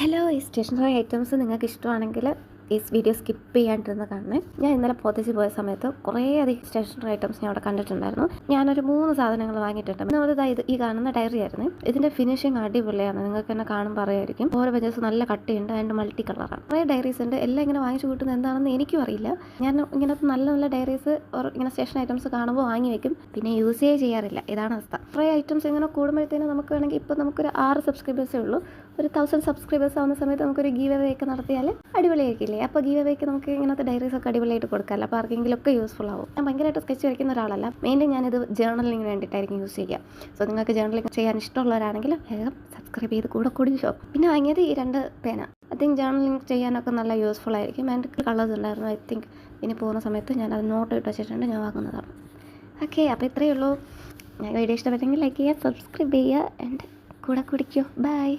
Hello, ഈ stationery items നിങ്ങൾക്ക് ഇഷ്ടമാണെങ്കിൽ ഈ വീഡിയോ സ്കിപ്പ് ചെയ്യാണ്ടിരുന്ന് കാണണേ. ഞാൻ ഇന്നലെ പോത്തേച്ച് പോയ സമയത്ത് കുറേയധികം സ്റ്റേഷനറി ഐറ്റംസ് ഞാൻ അവിടെ കണ്ടിട്ടുണ്ടായിരുന്നു. ഞാനൊരു 3 സാധനങ്ങൾ വാങ്ങിയിട്ടുണ്ട്. ഇത് ഈ കാണുന്ന ഡയറി ആയിരുന്നു. ഇതിൻ്റെ ഫിനിഷിങ് അടിപൊളിയാണ്. നിങ്ങൾക്ക് തന്നെ കാണുമ്പോൾ അറിയായിരിക്കും. ഓരോ പേജസ് നല്ല കട്ടിയുണ്ട്, അതിൻ്റെ മൾട്ടി കളറാണ്. കുറേ ഡയറീസ് ഉണ്ട്. എല്ലാം ഇങ്ങനെ വാങ്ങിച്ചു കൂട്ടുന്നത് എന്താണെന്ന് എനിക്കും അറിയില്ല. ഞാൻ ഇങ്ങനത്തെ നല്ല നല്ല ഡയറീസ് ഇങ്ങനെ സ്റ്റേഷൻ ഐറ്റംസ് കാണുമ്പോൾ വാങ്ങി വെക്കും, പിന്നെ യൂസ് ചെയ്യാറില്ല. ഇതാണ് അവസ്ഥ. കുറേ ഐറ്റംസ് ഇങ്ങനെ കൂടുമ്പോഴത്തേനും നമുക്ക് വേണമെങ്കിൽ ഇപ്പോൾ നമുക്കൊരു 6 സബ്സ്ക്രൈബേഴ്സേ ഉള്ളൂ. ഒരു 1000 സബ്സ്ക്രൈബേഴ്സ് ആവുന്ന സമയത്ത് നമുക്കൊരു ഗീവ് അവേ ഒക്കെ നടത്തിയാൽ അടിപൊളിയായിരിക്കില്ലേ? അപ്പോൾ ഗീവ് അവേക്ക് നമുക്ക് ഇങ്ങനത്തെ ഡയറീസ് ഒക്കെ അടിപൊളിയായിട്ട് കൊടുക്കാമല്ലോ. അപ്പോൾ ആർക്കെങ്കിലും ഒക്കെ യൂസ്ഫുൾ ആവും. ഞാൻ ഭയങ്കരമായിട്ട് സ്കെച്ച് വയ്ക്കുന്ന ഒരാളല്ല. മെയിൻലി ഞാനിത് ജേർണലിങ്ങിന് വേണ്ടിയിട്ടായിരിക്കും യൂസ് ചെയ്യുക. സോ നിങ്ങൾക്ക് ജേർണലിങ് ചെയ്യാൻ ഇഷ്ടമുള്ളവരാണെങ്കിൽ വേഗം സബ്സ്ക്രൈബ് ചെയ്ത് കൂടി ഷോ. പിന്നെ വാങ്ങിയത് ഈ 2 പേന. ഐ തിങ്ക് ജേർണലിങ് ചെയ്യാനൊക്കെ നല്ല യൂസ്ഫുൾ ആയിരിക്കും. ആൻഡ് കളേഴ്സ് ഉണ്ടായിരുന്നു. ഐ തിങ്ക് ഇനി പോകുന്ന സമയത്ത് ഞാനത് നോട്ട് ഇട്ട് വെച്ചിട്ടുണ്ട്. ഞാൻ വാങ്ങുന്നതാണ്. ഓക്കെ, അപ്പോൾ ഇത്രയേ ഉള്ളൂ. ഞാൻ വീഡിയോ ഇഷ്ടപ്പെട്ടെങ്കിൽ ലൈക്ക് ചെയ്യുക, സബ്സ്ക്രൈബ് ചെയ്യുക, ആൻഡ് കൂടെ കുടിക്കൂ. ബൈ.